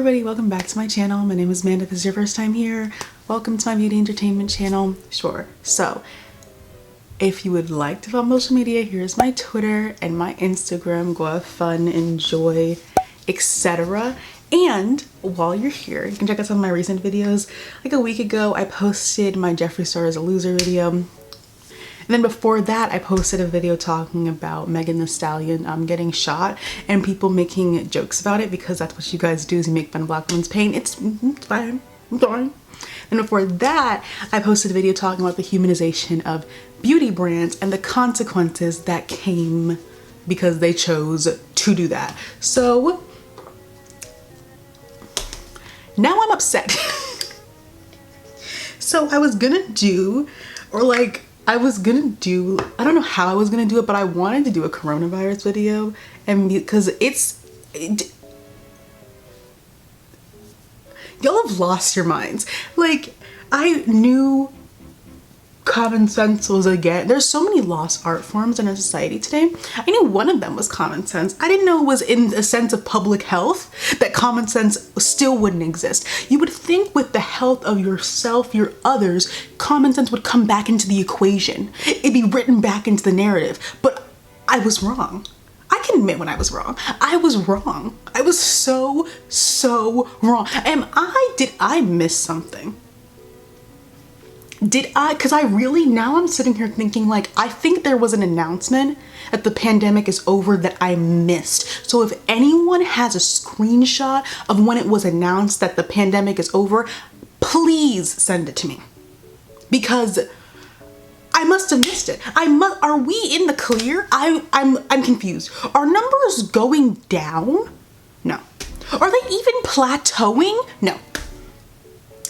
everybody, welcome back to my channel. My name is Amanda. If this is your first time here, welcome to my beauty entertainment channel. Sure. So if you would like to follow social media, here's my Twitter and my Instagram. Go have fun, enjoy, etc. And while you're here, you can check out some of my recent videos. Like a week ago, I posted my Jeffree Star is a Loser video. And then before that, I posted a video talking about Megan Thee Stallion getting shot and people making jokes about it, because that's what you guys do, is you make fun of Black women's pain. It's fine. I'm fine. And before that, I posted a video talking about the humanization of beauty brands and the consequences that came because they chose to do that. So now I'm upset. So I was gonna do, I don't know how I was gonna do it, but I wanted to do a coronavirus video, and because y'all have lost your minds. Like, I knew common sense was there's so many lost art forms in our society today. I knew one of them was common sense. I didn't know it was in a sense of public health that common sense still wouldn't exist. You would think with the health of yourself, your others, common sense would come back into the equation. It'd be written back into the narrative, but I was wrong. I can admit when I was wrong. I was wrong. I was so wrong. Did I miss something? Because now I'm sitting here thinking, like, I think there was an announcement that the pandemic is over that I missed. So if anyone has a screenshot of when it was announced that the pandemic is over, please send it to me, because I must have missed it. Are we in the clear? I'm confused. Are numbers going down? No. Are they even plateauing? No.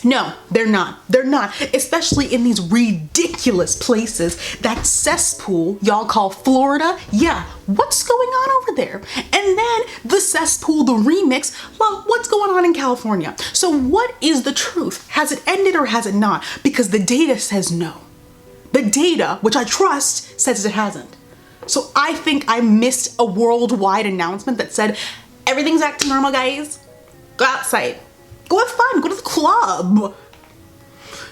No, they're not. They're not. Especially in these ridiculous places. That cesspool y'all call Florida. Yeah, what's going on over there? And then the cesspool, the remix. Well, what's going on in California? So what is the truth? Has it ended or has it not? Because the data says no. The data, which I trust, says it hasn't. So I think I missed a worldwide announcement that said, everything's back to normal, guys. Go outside. Go have fun, go to the club.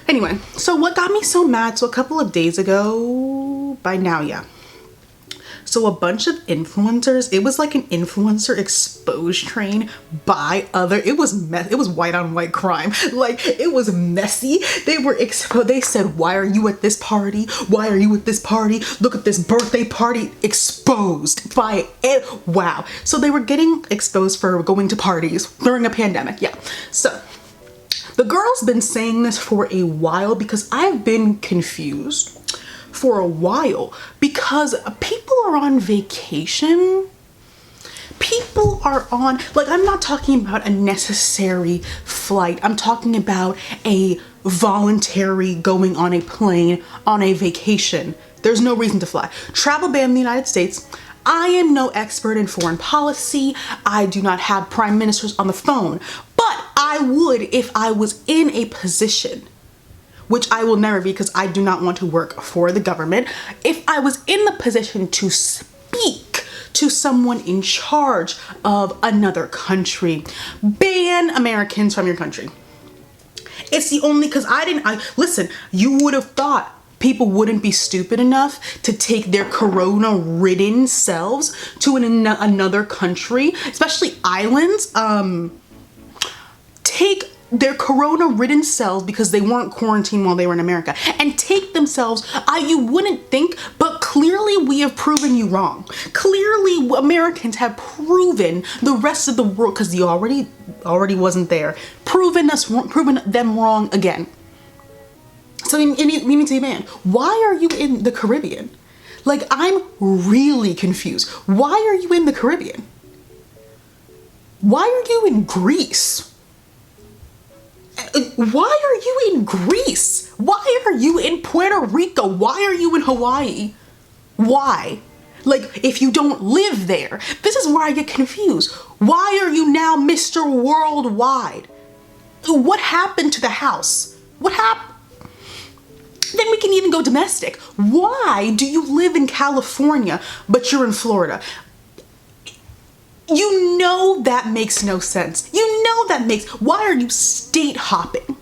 Anyway, so what got me so mad, so a couple of days ago, by now, yeah. So a bunch of influencers, it was like an influencer expose train by it was white on white crime. Like, it was messy. They were they said, why are you at this party? Why are you at this party? Look at this birthday party. Exposed by it. Wow. So they were getting exposed for going to parties during a pandemic. Yeah. So the girl's been saying this for a while, because I've been confused for a while, because people are on vacation. People are on, like, I'm not talking about a necessary flight. I'm talking about a voluntary going on a plane on a vacation. There's no reason to fly. Travel ban in the United States. I am no expert in foreign policy. I do not have prime ministers on the phone, but I would if I was in a position, which I will never be because I do not want to work for the government. If I was in the position to speak to someone in charge of another country, ban Americans from your country. It's the only, because listen, you would have thought people wouldn't be stupid enough to take their corona-ridden selves to another country, especially islands, take their corona-ridden selves, because they weren't quarantined while they were in America, and take themselves. You wouldn't think, but clearly we have proven you wrong. Clearly Americans have proven the rest of the world, because you already wasn't there, proven them wrong again. So you need to be banned. Why are you in the Caribbean? Like, I'm really confused. Why are you in the Caribbean? Why are you in Greece? Why are you in Greece? Why are you in Puerto Rico? Why are you in Hawaii? Why? Like, if you don't live there, this is where I get confused. Why are you now Mr. Worldwide? What happened to the house? What happened? Then we can even go domestic. Why do you live in California, but you're in Florida? You know that makes no sense. You know that makes, why are you state hopping?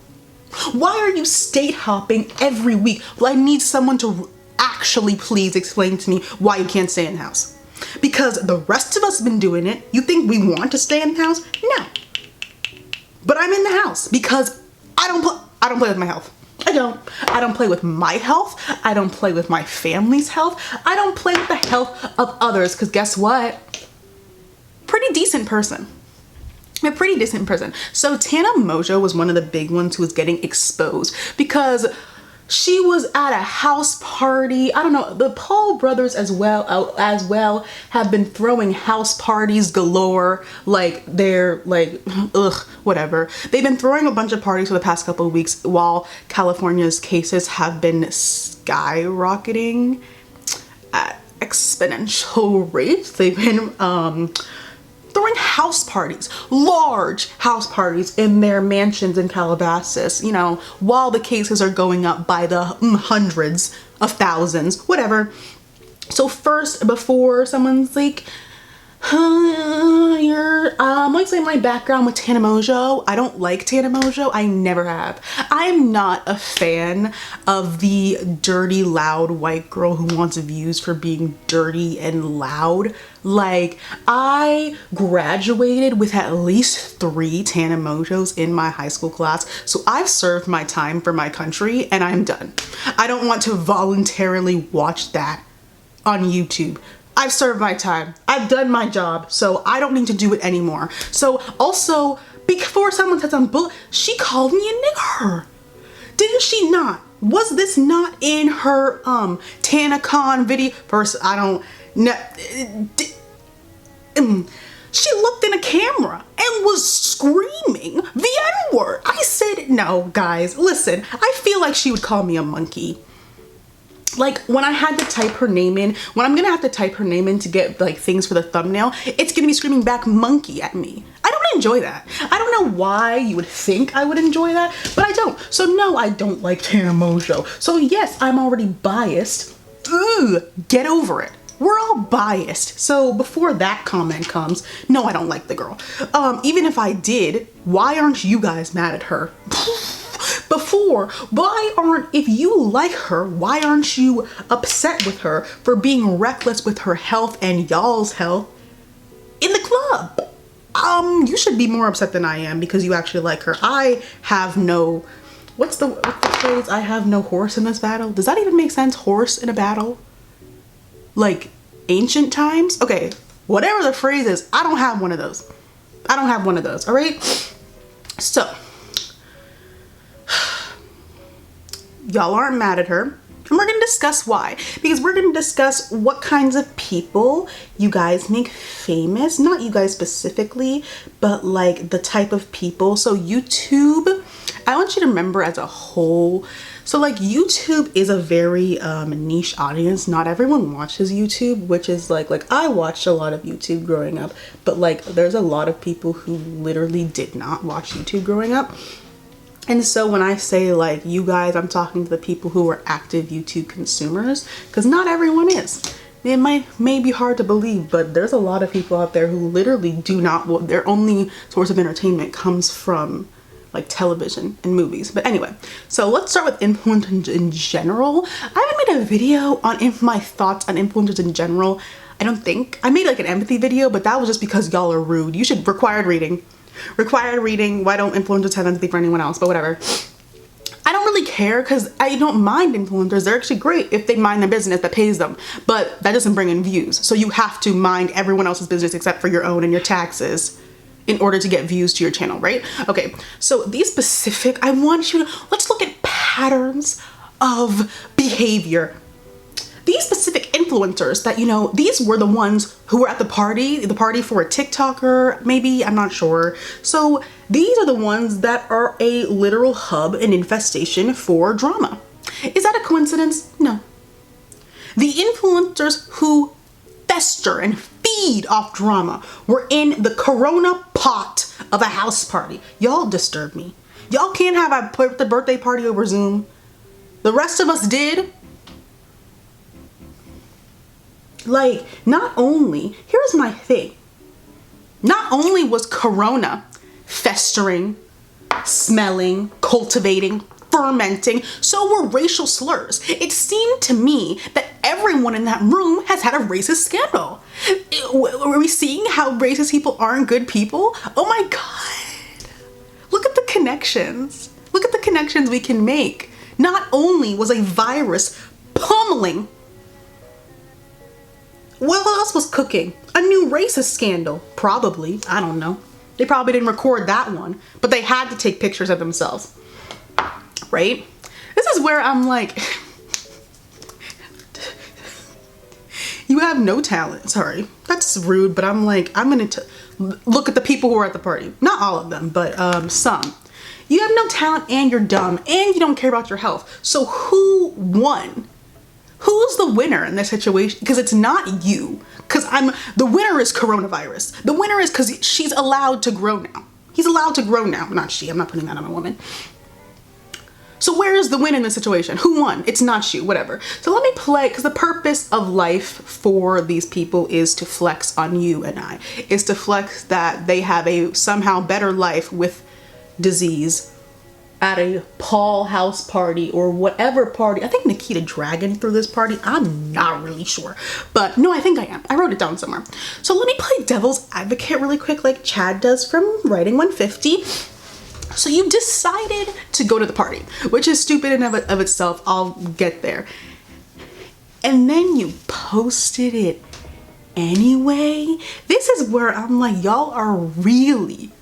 Why are you state hopping every week? Well, I need someone to actually please explain to me why you can't stay in the house. Because the rest of us have been doing it. You think we want to stay in the house? No. But I'm in the house because I don't play with my health. I don't play with my health. I don't play with my family's health. I don't play with the health of others, because guess what? Pretty decent person. A pretty decent person. So Tana Mojo was one of the big ones who was getting exposed because she was at a house party. I don't know, the Paul brothers as well have been throwing house parties galore. Like, they're like, ugh, whatever. They've been throwing a bunch of parties for the past couple of weeks while California's cases have been skyrocketing at exponential rates. They've been throwing house parties, large house parties in their mansions in Calabasas, you know, while the cases are going up by the hundreds of thousands, whatever. So first, before someone's like, I'm like saying my background with Tana Mojo. I don't like Tana Mojo. I never have. I'm not a fan of the dirty, loud white girl who wants views for being dirty and loud. Like, I graduated with at least 3 Tana Mojos in my high school class. So I've served my time for my country and I'm done. I don't want to voluntarily watch that on YouTube. I've served my time. I've done my job, so I don't need to do it anymore. So also, before someone said something, she called me a nigger. Didn't she not? Was this not in her TanaCon video? First, I don't know. She looked in a camera and was screaming the N-word. I said, no, guys, listen, I feel like she would call me a monkey. Like, when I had to type her name in, when I'm gonna have to type her name in to get like things for the thumbnail, it's gonna be screaming back monkey at me. I don't enjoy that. I don't know why you would think I would enjoy that, but I don't. So no, I don't like Tana Mojo. So yes, I'm already biased. Ugh, get over it. We're all biased. So before that comment comes, no, I don't like the girl. Even if I did, why aren't you guys mad at her? If you like her, why aren't you upset with her for being reckless with her health and y'all's health in the club? You should be more upset than I am because you actually like her. I have no, what's the phrase? I have no horse in this battle. Does that even make sense? Horse in a battle? Like ancient times? Okay, whatever the phrase is, I don't have one of those. I don't have one of those, all right? So, y'all aren't mad at her. And we're gonna discuss why. Because we're gonna discuss what kinds of people you guys make famous. Not you guys specifically, but like the type of people. So YouTube, I want you to remember as a whole. So like YouTube is a very niche audience. Not everyone watches YouTube, which is like I watched a lot of YouTube growing up, but like there's a lot of people who literally did not watch YouTube growing up. And so when I say like you guys, I'm talking to the people who are active YouTube consumers, because not everyone is. It may be hard to believe, but there's a lot of people out there who literally do not, their only source of entertainment comes from like television and movies. But anyway, so let's start with influencers in general. I haven't made a video on my thoughts on influencers in general. I don't think. I made like an empathy video, but that was just because y'all are rude. You should required reading. Required reading. Why don't influencers have empathy for anyone else? But whatever. I don't really care because I don't mind influencers. They're actually great if they mind their business that pays them, but that doesn't bring in views. So you have to mind everyone else's business except for your own and your taxes in order to get views to your channel, right? Okay, so these specific, I want you to, let's look at patterns of behavior. These specific influencers that, you know, these were the ones who were at the party for a TikToker, maybe, I'm not sure. So these are the ones that are a literal hub and infestation for drama. Is that a coincidence? No. The influencers who fester and feed off drama were in the Corona pot of a house party. Y'all disturb me. Y'all can't have the birthday party over Zoom. The rest of us did. Like, not only, here's my thing. Not only was corona festering, smelling, cultivating, fermenting, so were racial slurs. It seemed to me that everyone in that room has had a racist scandal. Are we seeing how racist people aren't good people? Oh my God. Look at the connections. Look at the connections we can make. Not only was a virus pummeling, what else was cooking? A new racist scandal. Probably. I don't know. They probably didn't record that one, but they had to take pictures of themselves. Right? This is where I'm like, you have no talent. Sorry, that's rude, but I'm like, I'm gonna look at the people who are at the party. Not all of them, but some. You have no talent and you're dumb and you don't care about your health. So who won? Who's the winner in this situation? Because it's not you. Because the winner is coronavirus. The winner is because she's allowed to grow now. He's allowed to grow now. Not she. I'm not putting that on a woman. So where is the win in this situation? Who won? It's not you, whatever. So let me play, because the purpose of life for these people is to flex on you and I. Is to flex that they have a somehow better life with disease at a Paul house party or whatever party. I think Nikita Dragon threw this party. I'm not really sure. But no, I think I am. I wrote it down somewhere. So let me play devil's advocate really quick like Chad does from Writing 150. So you decided to go to the party, which is stupid in of itself. I'll get there. And then you posted it anyway. This is where I'm like, y'all are really,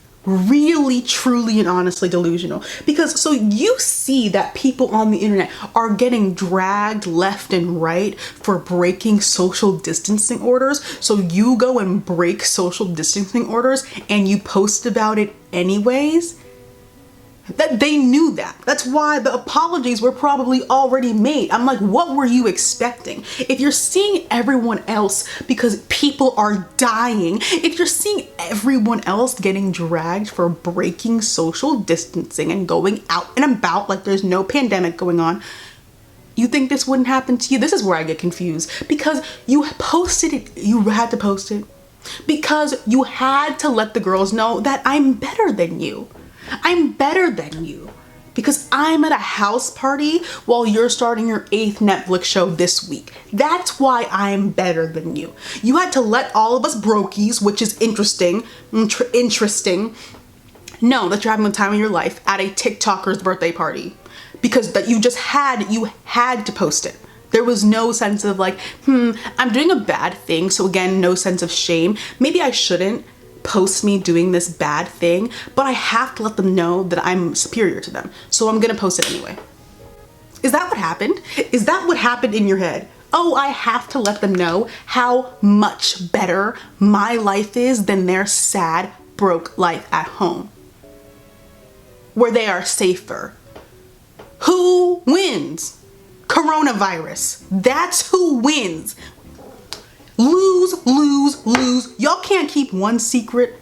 truly and honestly delusional. Because so you see that people on the internet are getting dragged left and right for breaking social distancing orders. So you go and break social distancing orders and you post about it anyways. That they knew that. That's why the apologies were probably already made. I'm like, what were you expecting? If you're seeing everyone else because people are dying, if you're seeing everyone else getting dragged for breaking social distancing and going out and about like there's no pandemic going on, you think this wouldn't happen to you? This is where I get confused, because you posted it. You had to post it because you had to let the girls know that I'm better than you. I'm better than you because I'm at a house party while you're starting your 8th Netflix show this week. That's why I'm better than you. You had to let all of us brokies, which is interesting, know that you're having the time of your life at a TikToker's birthday party, because that you had to post it. There was no sense of like, I'm doing a bad thing. So again, no sense of shame. Maybe I shouldn't post me doing this bad thing, but I have to let them know that I'm superior to them. So I'm gonna post it anyway. Is that what happened? Is that what happened in your head? Oh, I have to let them know how much better my life is than their sad, broke life at home, where they are safer. Who wins? Coronavirus. That's who wins. Lose, lose, lose. Y'all can't keep one secret.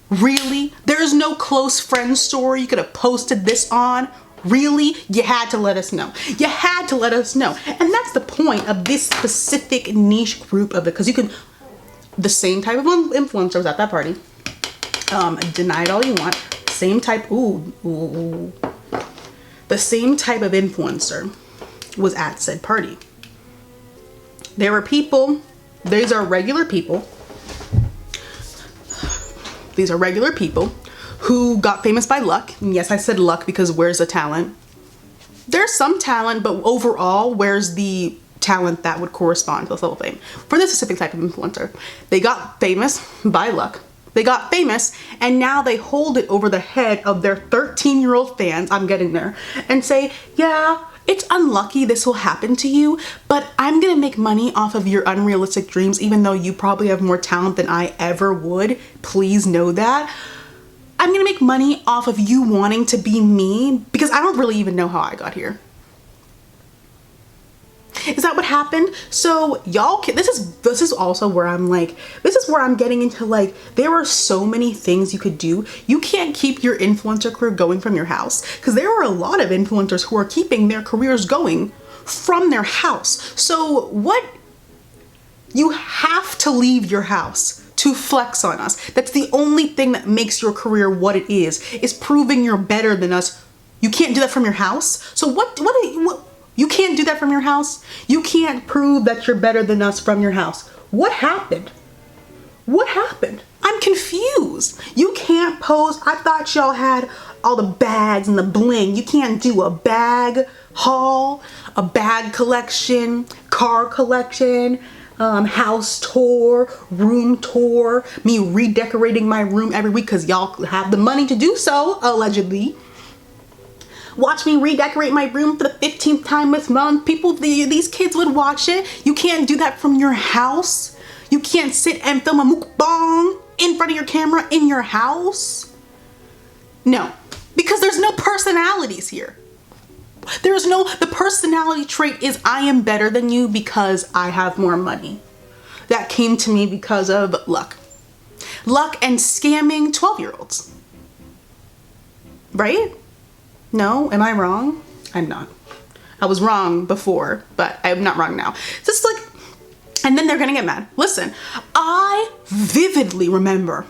Really? There's no close friend story you could have posted this on. Really? You had to let us know. You had to let us know. And that's the point of this specific niche group of it, because you can, the same type of influencer was at that party. Deny it all you want. Same type, the same type of influencer was at said party. There were people. These are regular people. These are regular people who got famous by luck. And yes, I said luck because where's the talent? There's some talent, but overall, where's the talent that would correspond to this level of fame? For this specific type of influencer, they got famous by luck. They got famous and now they hold it over the head of their 13-year-old fans, I'm getting there, and say, yeah, it's unlucky this will happen to you, but I'm gonna make money off of your unrealistic dreams, even though you probably have more talent than I ever would. Please know that. I'm gonna make money off of you wanting to be me because I don't really even know how I got here. Is that what happened? So y'all can, this is also where I'm like, this is where I'm getting into like, there are so many things you could do. You can't keep your influencer career going from your house, because there are a lot of influencers who are keeping their careers going from their house. So what? You have to leave your house to flex on us. That's the only thing that makes your career what it is proving you're better than us. You can't do that from your house. So what you can't do that from your house? You can't prove that you're better than us from your house. What happened? What happened? I'm confused. You can't pose. I thought y'all had all the bags and the bling. You can't do a bag haul, a bag collection, car collection, house tour, room tour, me redecorating my room every week because y'all have the money to do so, allegedly. Watch me redecorate my room for the 15th time this month. These kids would watch it. You can't do that from your house. You can't sit and film a mukbang in front of your camera in your house. No, because there's no personalities here. The personality trait is I am better than you because I have more money. That came to me because of luck. Luck and scamming 12-year-olds. Right? No, am I wrong? I'm not. I was wrong before, but I'm not wrong now. Just like, and then they're gonna get mad. Listen, I vividly remember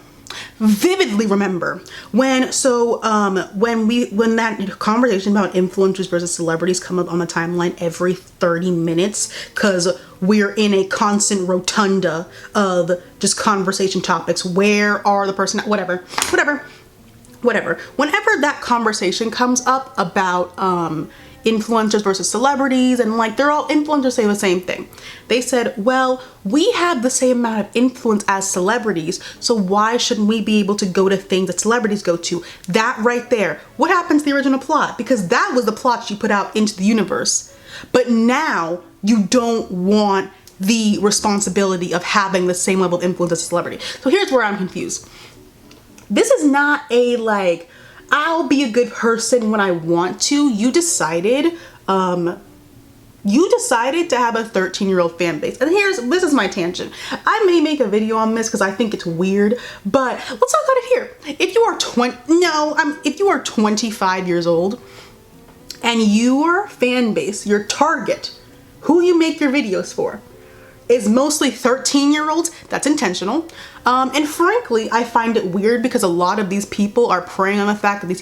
when that conversation about influencers versus celebrities come up on the timeline every 30 minutes because we're in a constant rotunda of just conversation topics. Where are the person, whatever. Whenever that conversation comes up about influencers versus celebrities, and like they're all influencers say the same thing. They said, well, we have the same amount of influence as celebrities, so why shouldn't we be able to go to things that celebrities go to? That right there. What happens to the original plot? Because that was the plot you put out into the universe. But now you don't want the responsibility of having the same level of influence as a celebrity. So here's where I'm confused. This is not a like, I'll be a good person when I want to. You decided to have a 13-year-old fan base. And this is my tangent. I may make a video on this because I think it's weird, but let's talk about it here. If you are 25 years old and your fan base, your target, who you make your videos for, is mostly 13-year-olds, that's intentional. And frankly, I find it weird because a lot of these people are preying on the fact that these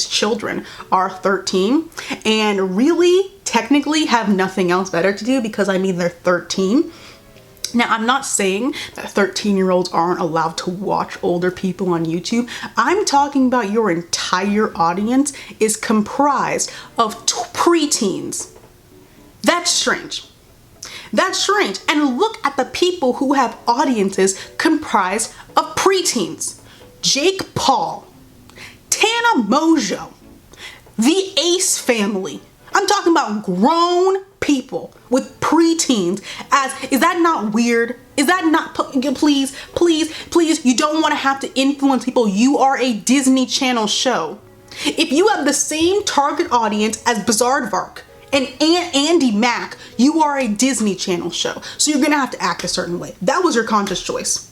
children are 13 and really technically have nothing else better to do because they're 13. Now, I'm not saying that 13-year-olds aren't allowed to watch older people on YouTube. I'm talking about your entire audience is comprised of preteens. That's strange. That's strange. And look at the people who have audiences comprised of preteens. Jake Paul, Tana Mojo, the Ace family. I'm talking about grown people with preteens. Is that not weird? Is that not, please, you don't want to have to influence people. You are a Disney Channel show. If you have the same target audience as Bizarrevark and Andy Mack, you are a Disney Channel show. So you're gonna have to act a certain way. That was your conscious choice.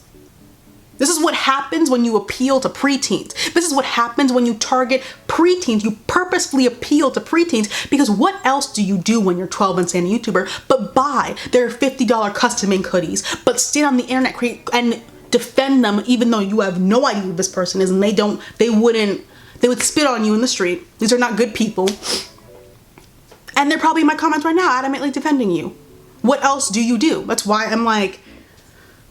This is what happens when you appeal to preteens. This is what happens when you target preteens. You purposefully appeal to preteens because what else do you do when you're 12 and say a YouTuber but buy their $50 custom ink hoodies, but sit on the internet and defend them even though you have no idea who this person is and they would spit on you in the street. These are not good people. And they're probably in my comments right now adamantly defending you. What else do you do? That's why I'm like,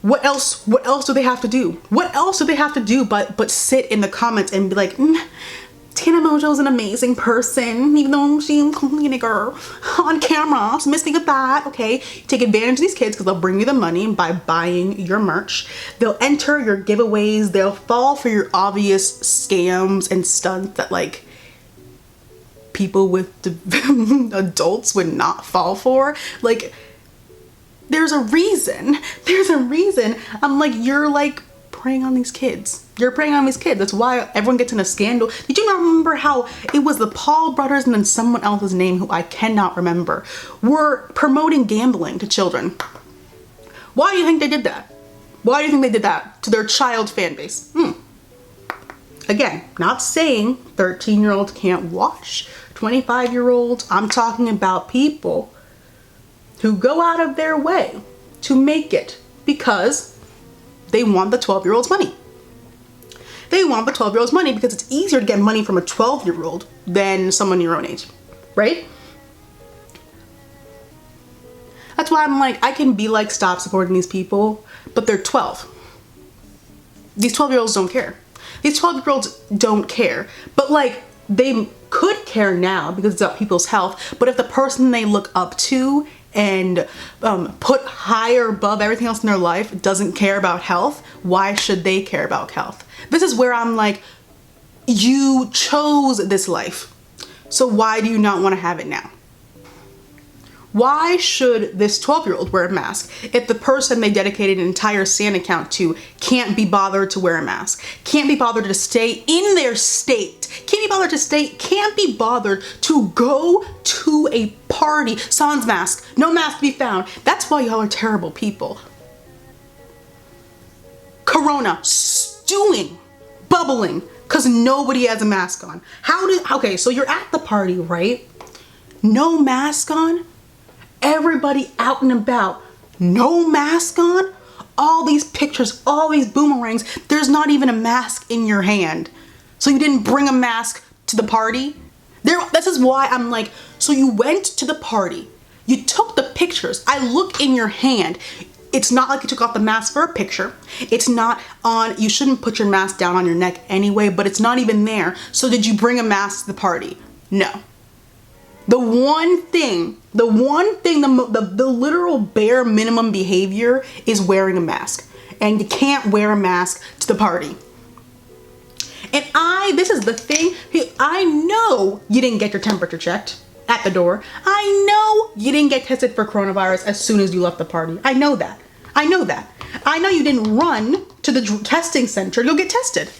what else do they have to do? What else do they have to do but sit in the comments and be like, Tana Mojo's an amazing person, even though she's a nigger on camera, so missing at that, okay? You take advantage of these kids because they'll bring you the money by buying your merch. They'll enter your giveaways. They'll fall for your obvious scams and stunts that like people with adults would not fall for. Like, there's a reason. I'm like, you're like preying on these kids. You're preying on these kids. That's why everyone gets in a scandal. Did you not remember how it was the Paul brothers and then someone else's name who I cannot remember were promoting gambling to children? Why do you think they did that? Why do you think they did that to their child fan base? Again, not saying 13-year-olds can't watch 25-year-olds. I'm talking about people who go out of their way to make it because They want the 12-year-old's money. They want the 12-year-old's money because it's easier to get money from a 12-year-old than someone your own age, right? That's why I'm like, I can be like, stop supporting these people, but they're 12. These 12-year-olds don't care. These 12-year-olds don't care. But like, they could care now because it's about people's health. But if the person they look up to and put higher above everything else in their life doesn't care about health, why should they care about health? This is where I'm like, you chose this life. So why do you not want to have it now? Why should this 12-year-old wear a mask if the person they dedicated an entire Sand account to can't be bothered to wear a mask, can't be bothered to stay in their state, can't be bothered to go to a party, sans mask, no mask to be found? That's why y'all are terrible people. Corona, stewing, bubbling, because nobody has a mask on. Okay, so you're at the party, right? No mask on? Everybody out and about, no mask on, all these pictures, all these boomerangs, there's not even a mask in your hand. So you didn't bring a mask to the party? This is why I'm like, so you went to the party, you took the pictures, I look in your hand. It's not like you took off the mask for a picture. It's not on, you shouldn't put your mask down on your neck anyway, but it's not even there. So did you bring a mask to the party? No. The literal bare minimum behavior is wearing a mask. And you can't wear a mask to the party. And this is the thing, I know you didn't get your temperature checked at the door. I know you didn't get tested for coronavirus as soon as you left the party. I know that. I know you didn't run to the testing center to go get tested.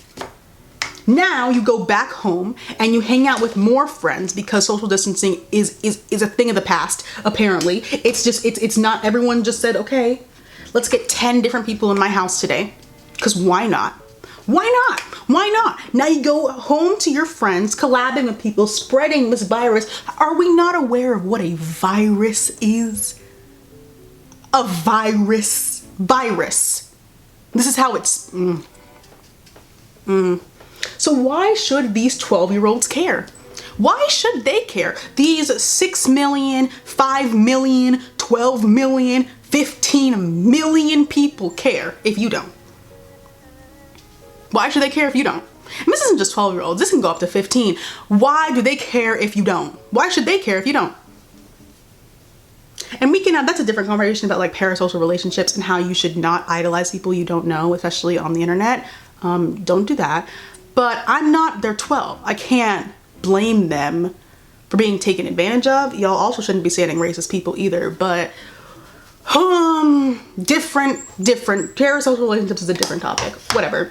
Now you go back home and you hang out with more friends because social distancing is a thing of the past, apparently. It's not, everyone just said, okay, let's get 10 different people in my house today. Because why not? Why not? Why not? Now you go home to your friends, collabing with people, spreading this virus. Are we not aware of what a virus is? A virus. Virus. This is how it's... So why should these 12-year-olds care? Why should they care? These 6 million, 5 million, 12 million, 15 million people care if you don't. Why should they care if you don't? And this isn't just 12-year-olds. This can go up to 15. Why do they care if you don't? Why should they care if you don't? And that's a different conversation about like parasocial relationships and how you should not idolize people you don't know, especially on the internet. Don't do that. But they're 12. I can't blame them for being taken advantage of. Y'all also shouldn't be saying racist people either, but different parasocial relationships is a different topic. Whatever.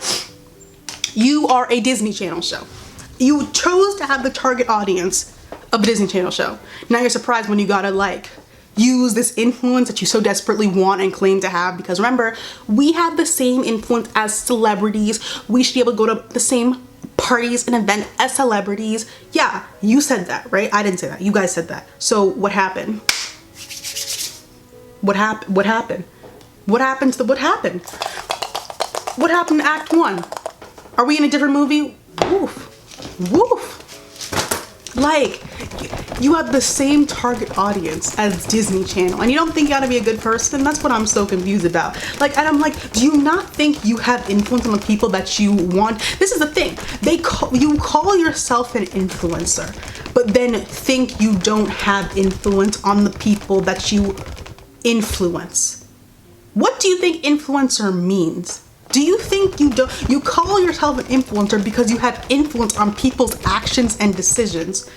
You are a Disney Channel show. You chose to have the target audience of a Disney Channel show. Now you're surprised when you gotta like use this influence that you so desperately want and claim to have, because remember, we have the same influence as celebrities. We should be able to go to the same parties and events as celebrities. Yeah, you said that, right? I didn't say that. You guys said that. So what happened? What happened? What happened? What happened to what happened? What happened to Act 1? Are we in a different movie? Woof. Woof. Like, you have the same target audience as Disney Channel and you don't think you gotta be a good person? That's what I'm so confused about. Like, and I'm like, do you not think you have influence on the people that you want? This is the thing. You call yourself an influencer, but then think you don't have influence on the people that you influence. What do you think influencer means? Do you think you call yourself an influencer because you have influence on people's actions and decisions?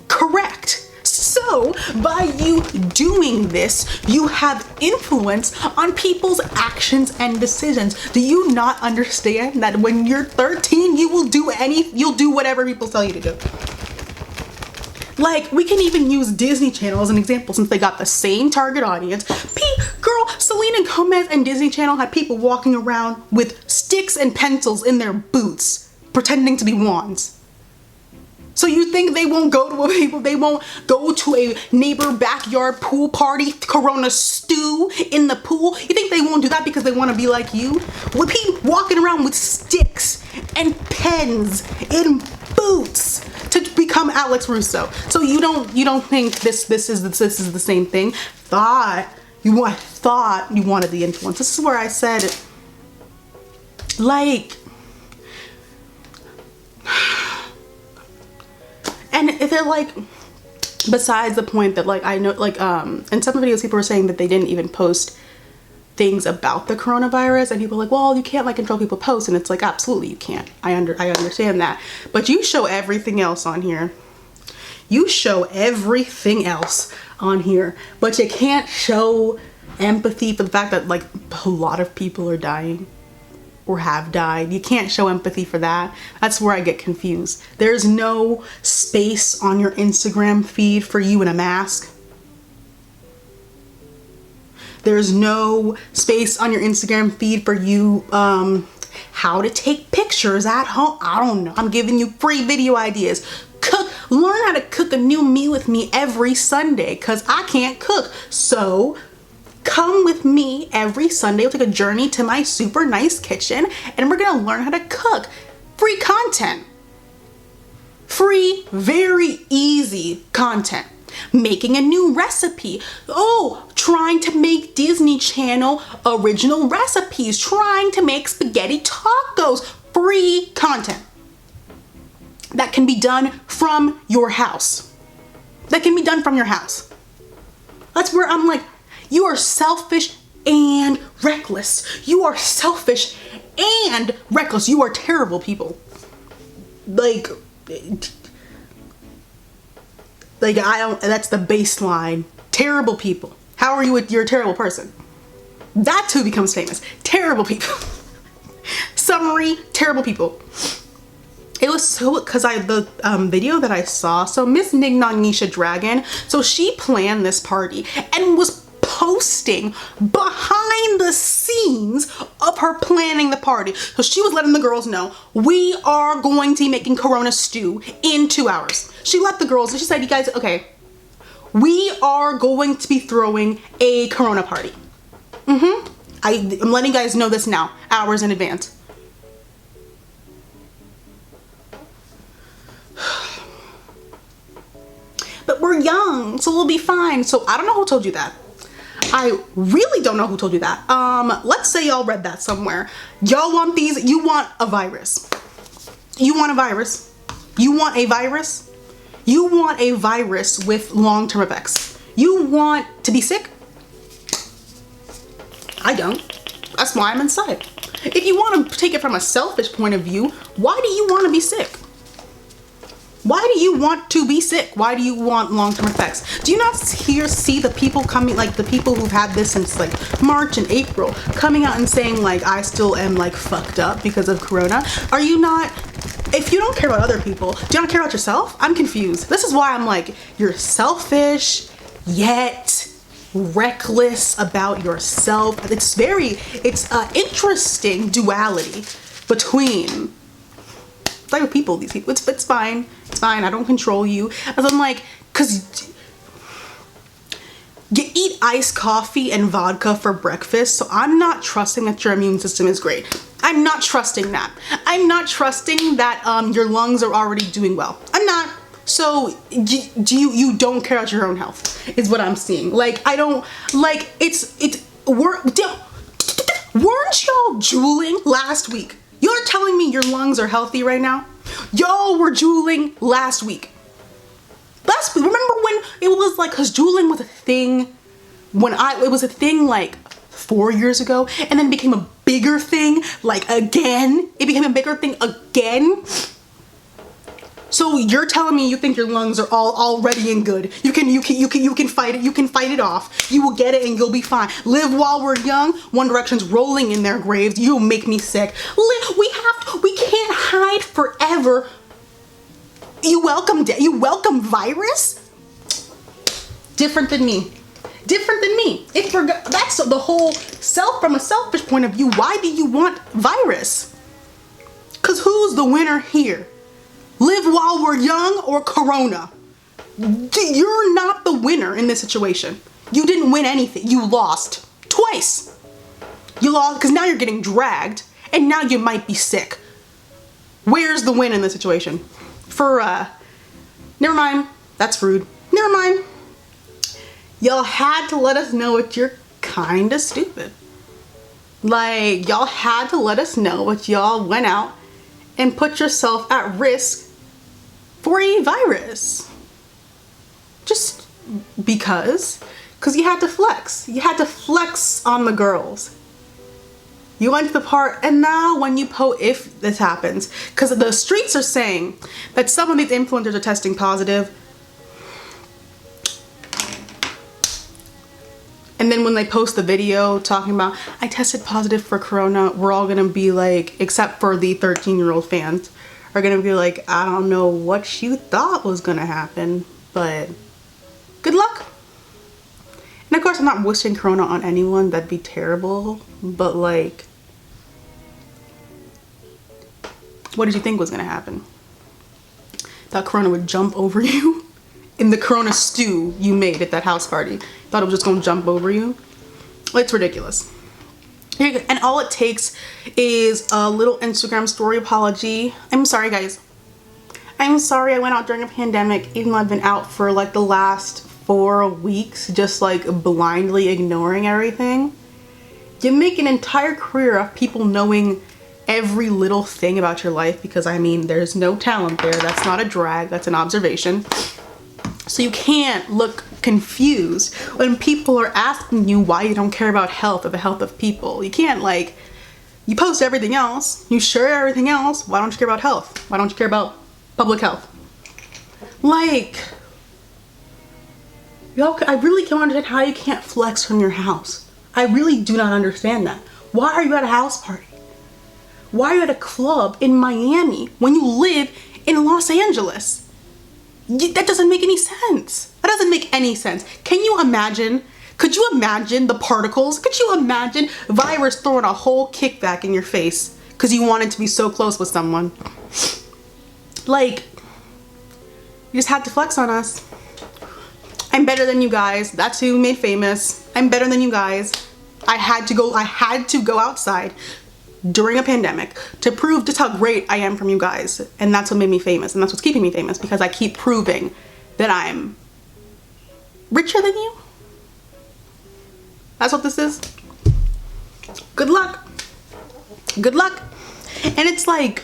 Correct. So by you doing this, you have influence on people's actions and decisions. Do you not understand that when you're 13, you'll do whatever people tell you to do? Like, we can even use Disney Channel as an example since they got the same target audience. Girl, Selena Gomez and Disney Channel had people walking around with sticks and pencils in their boots, pretending to be wands. So you think they won't go to they won't go to a neighbor backyard pool party, Corona stew in the pool? You think they won't do that because they want to be like you? With people walking around with sticks and pens in boots to become Alex Russo. So you don't think this is the same thing? Thought you wanted the influence. This is where I said, like, and they're like, besides the point that, like, I know, like, in some videos people were saying that they didn't even post things about the coronavirus, and people are like, well, you can't, like, control people post, and it's like, absolutely you can't. I understand that, but you show everything else on here. You show everything else on here, but you can't show empathy for the fact that, like, a lot of people are dying or have died. You can't show empathy for that. That's where I get confused. There's no space on your Instagram feed for you in a mask. There's no space on your Instagram feed for you how to take pictures at home. I don't know. I'm giving you free video ideas. Learn how to cook a new meal with me every Sunday, because I can't cook. So come with me every Sunday. We'll take a journey to my super nice kitchen, and we're gonna learn how to cook. Free content. Free, very easy content. Making a new recipe. Oh, trying to make Disney Channel original recipes. Trying to make spaghetti tacos. Free content that can be done from your house. That can be done from your house. That's where I'm like, you are selfish and reckless. You are selfish and reckless. You are terrible people. Like I don't, that's the baseline. Terrible people. How are you? You're a terrible person. That's who becomes famous. Terrible people. Summary, terrible people. It was so, because the video that I saw, so Miss Nignanisha Dragon, so she planned this party and was posting behind the scenes of her planning the party. So she was letting the girls know, we are going to be making Corona stew in 2 hours. She let the girls, she said, you guys, okay, we are going to be throwing a Corona party. I'm letting you guys know this now, hours in advance. But we're young, so we'll be fine. So I don't know who told you that. I really don't know who told you that. Let's say y'all read that somewhere. Y'all want these, you want a virus. You want a virus. You want a virus. You want a virus with long-term effects. You want to be sick? I don't. That's why I'm inside. If you want to take it from a selfish point of view, why do you want to be sick? Why do you want to be sick? Why do you want long-term effects? Do you not see the people coming, like the people who've had this since like March and April, coming out and saying like, I still am like fucked up because of Corona? Are you not, if you don't care about other people, do you not care about yourself? I'm confused. This is why I'm like, you're selfish, yet reckless about yourself. It's interesting duality between type of people, these people. It's fine. It's fine. I don't control you. As I'm like, cause you eat iced coffee and vodka for breakfast, so I'm not trusting that your immune system is great. I'm not trusting that. I'm not trusting that your lungs are already doing well. I'm not. So you don't care about your own health is what I'm seeing. Like, I don't, like, weren't y'all drooling last week? You're telling me your lungs are healthy right now? Y'all were drooling last week. Remember when it was like, cause drooling was a thing it was a thing like 4 years ago, and then it became a bigger thing, like again. It became a bigger thing again. So you're telling me you think your lungs are already in good. You can fight it. You can fight it off. You will get it and you'll be fine. Live while we're young. One Direction's rolling in their graves. You'll make me sick. We can't hide forever. You welcome virus? Different than me. Different than me. That's the whole from a selfish point of view. Why do you want virus? Cause who's the winner here? Live while we're young or Corona. You're not the winner in this situation. You didn't win anything. You lost twice. You lost because now you're getting dragged and now you might be sick. Where's the win in this situation? Never mind. That's rude. Never mind. Y'all had to let us know that you're kinda stupid. Like, y'all had to let us know that y'all went out and put yourself at risk for a virus. Just because you had to flex. You had to flex on the girls. You went to the part, and now when you if this happens, because the streets are saying that some of these influencers are testing positive, and then when they post the video talking about, I tested positive for Corona, we're all gonna be like, except for the 13-year-old fans, are gonna be like, I don't know what you thought was gonna happen, but good luck. And of course, I'm not wishing Corona on anyone, that'd be terrible, but like, what did you think was gonna happen? Thought Corona would jump over you in the Corona stew you made at that house party. Thought it was just gonna jump over you? It's ridiculous. And all it takes is a little Instagram story apology. I'm sorry, guys. I'm sorry I went out during a pandemic, even though I've been out for like the last 4 weeks, just like blindly ignoring everything. You make an entire career of people knowing every little thing about your life, because I mean, there's no talent there. That's not a drag, that's an observation. So you can't look confused when people are asking you why you don't care about health or the health of people. You can't, like, you post everything else, you share everything else, why don't you care about health? Why don't you care about public health? Like, y'all, I really can't understand how you can't flex from your house. I really do not understand that. Why are you at a house party? Why are you at a club in Miami when you live in Los Angeles? That doesn't make any sense. That doesn't make any sense. Can you imagine? Could you imagine the particles? Could you imagine virus throwing a whole kickback in your face because you wanted to be so close with someone? Like, you just had to flex on us. I'm better than you guys. That's who made famous. I'm better than you guys. I had to go outside during a pandemic to prove just how great I am from you guys, and that's what made me famous, and that's what's keeping me famous, because I keep proving that I'm richer than you. That's what this is. Good luck. Good luck. And it's like,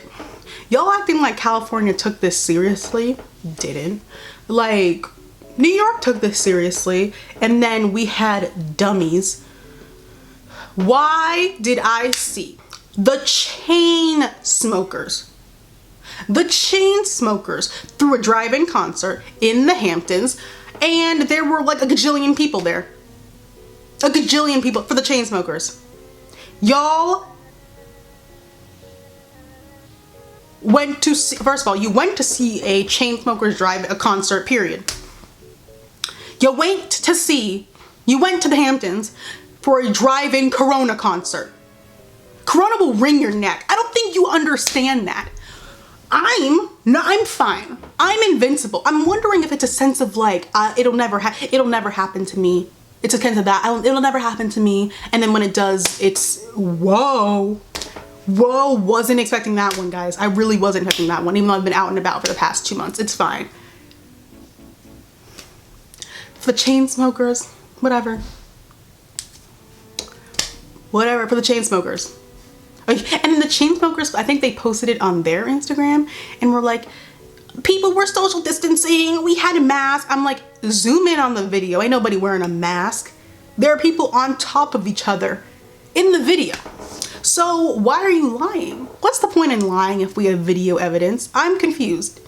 y'all acting like California took this seriously. Didn't. Like, New York took this seriously, and then we had dummies. Why did I see the Chainsmokers threw a drive-in concert in the Hamptons, and there were like a gajillion people there. A gajillion people for the Chainsmokers. Y'all went to see, first of all, you went to see a Chainsmokers a concert, period. You went to the Hamptons for a drive-in Corona concert. Corona will wring your neck. I don't think you understand that. I'm fine. I'm invincible. I'm wondering if it's a sense of like, it'll never happen to me. It's a sense of that. It'll never happen to me. And then when it does, it's, whoa. Whoa, wasn't expecting that one, guys. I really wasn't expecting that one, even though I've been out and about for the past 2 months. It's fine. For the Chainsmokers, whatever. Whatever, for the Chainsmokers. And then the Chainsmokers, I think they posted it on their Instagram and were like, people were social distancing, we had a mask. I'm like, zoom in on the video. Ain't nobody wearing a mask. There are people on top of each other in the video. So why are you lying? What's the point in lying if we have video evidence? I'm confused.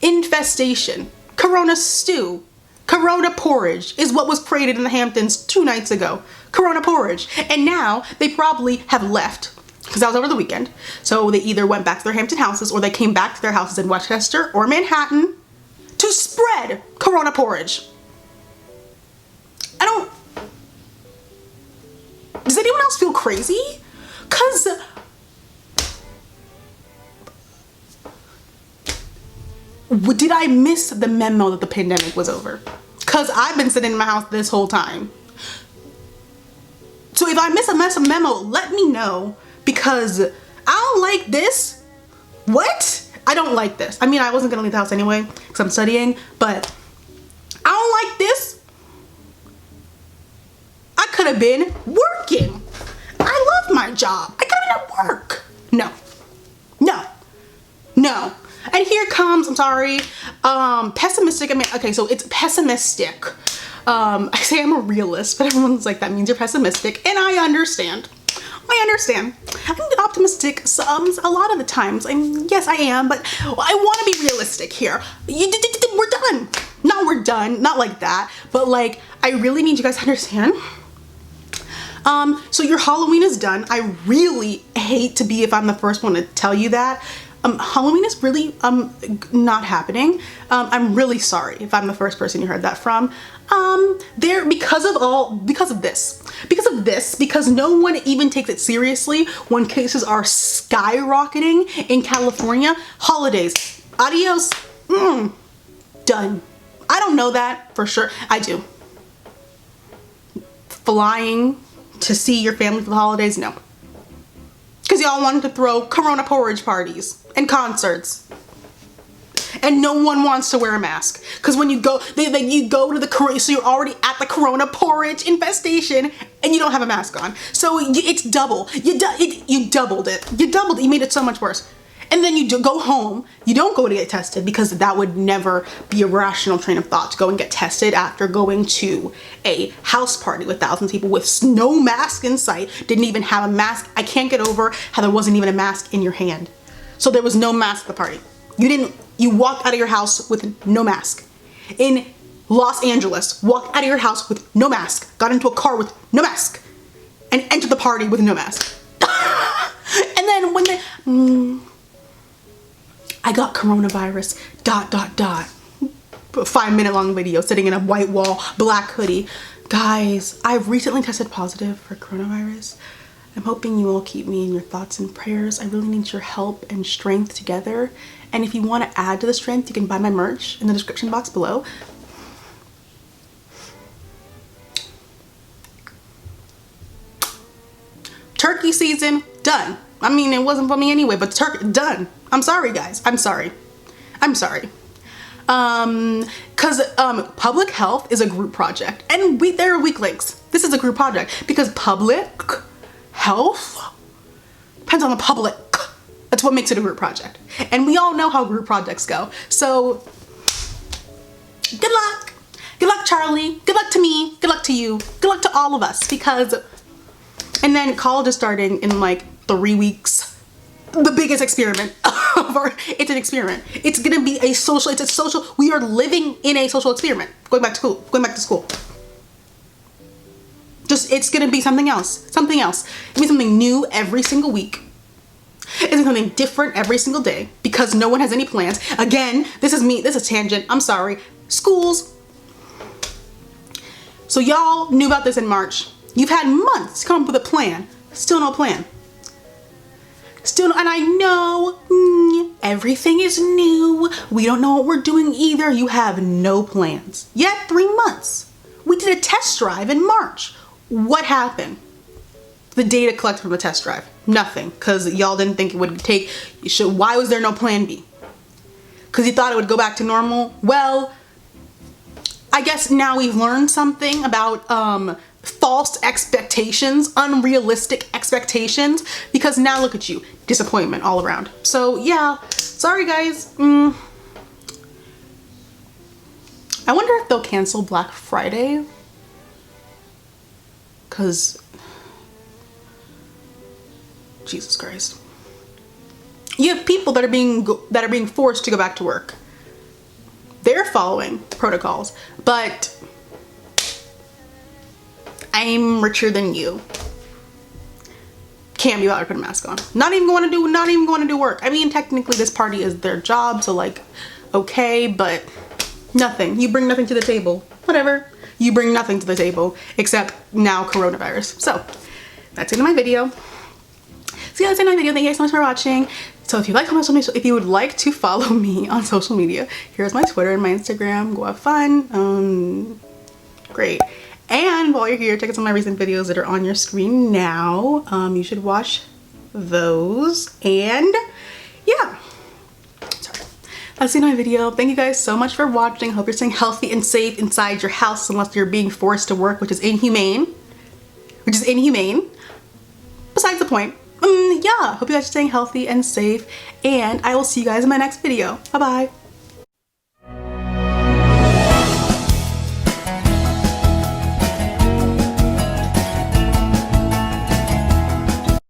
Infestation, Corona stew, Corona porridge is what was created in the Hamptons 2 nights ago. Corona porridge. And now they probably have left, because that was over the weekend. So they either went back to their Hampton houses or they came back to their houses in Westchester or Manhattan to spread Corona porridge. Does anyone else feel crazy? Cause Did I miss the memo that the pandemic was over? Because I've been sitting in my house this whole time. So if I miss a memo, let me know, because I don't like this. What? I don't like this. I mean, I wasn't gonna leave the house anyway because I'm studying, but I don't like this. I could have been working. I love my job. I could have been at work. No. No. No. And here comes, I'm sorry, pessimistic. I mean, okay, so it's pessimistic. I say I'm a realist, but everyone's like, that means you're pessimistic, and I understand. I understand. I'm optimistic a lot of the times. Yes, I am, but I want to be realistic here. We're done. No, we're done. Not like that, but like, I really need you guys to understand. So your Halloween is done. I really hate to be if I'm the first one to tell you that. Halloween is really not happening. I'm really sorry if I'm the first person you heard that from. Because no one even takes it seriously when cases are skyrocketing in California. Holidays, adios, done. I don't know that for sure. I do. Flying to see your family for the holidays, no. Because y'all wanted to throw Corona porridge parties and concerts. And no one wants to wear a mask. Because when you go, you go to the Corona, so you're already at the Corona porridge infestation and you don't have a mask on. So it's double. You doubled it. You doubled it. You made it so much worse. And then you go home, you don't go to get tested, because that would never be a rational train of thought to go and get tested after going to a house party with thousands of people with no mask in sight, didn't even have a mask. I can't get over how there wasn't even a mask in your hand. So there was no mask at the party. You walked out of your house with no mask. In Los Angeles, walked out of your house with no mask, got into a car with no mask, and entered the party with no mask. And then when I got coronavirus, ... 5-minute long video sitting in a white wall, black hoodie. Guys, I've recently tested positive for coronavirus. I'm hoping you all keep me in your thoughts and prayers. I really need your help and strength together. And if you want to add to the strength, you can buy my merch in the description box below. Turkey season, done. I mean, it wasn't for me anyway, but turkey, done. I'm sorry, guys. I'm sorry. I'm sorry. Because public health is a group project, and there are weak links. This is a group project because public health depends on the public. That's what makes it a group project. And we all know how group projects go. So good luck. Good luck, Charlie. Good luck to me. Good luck to you. Good luck to all of us, because, and then college is starting in like 3 weeks. The biggest experiment of it's an experiment. It's gonna be a social, we are living in a social experiment. Going back to school. It's gonna be something else. It's gonna be something new every single week. It's gonna be something different every single day, because no one has any plans. Again, this is tangent, I'm sorry. Schools. So y'all knew about this in March. You've had months to come up with a plan. Still no plan. And I know everything is new. We don't know what we're doing either. You have no plans. Yet 3 months. We did a test drive in March. What happened? The data collected from the test drive. Nothing. Because y'all didn't think it would take, why was there no plan B? Because you thought it would go back to normal? Well, I guess now we've learned something about false expectations, unrealistic expectations, because now look at you, disappointment all around. So yeah, sorry guys. I wonder if they'll cancel Black Friday, because Jesus Christ, you have people that are being forced to go back to work. They're following protocols, but I'm richer than you. Can't be bothered to put a mask on. Not even going to do work. I mean, technically this party is their job, so like, okay, but nothing. You bring nothing to the table. Whatever. You bring nothing to the table except now coronavirus. So that's it in my video. See you guys in my video. Thank you guys so much for watching. So if you like my social media, if you would like to follow me on social media, here's my Twitter and my Instagram. Go have fun. Great. And while you're here, check out some of my recent videos that are on your screen now. You should watch those. And yeah, sorry, that's the end of my video. Thank you guys so much for watching. Hope you're staying healthy and safe inside your house unless you're being forced to work, which is inhumane. Besides the point. Yeah, hope you guys are staying healthy and safe, and I will see you guys in my next video. Bye bye.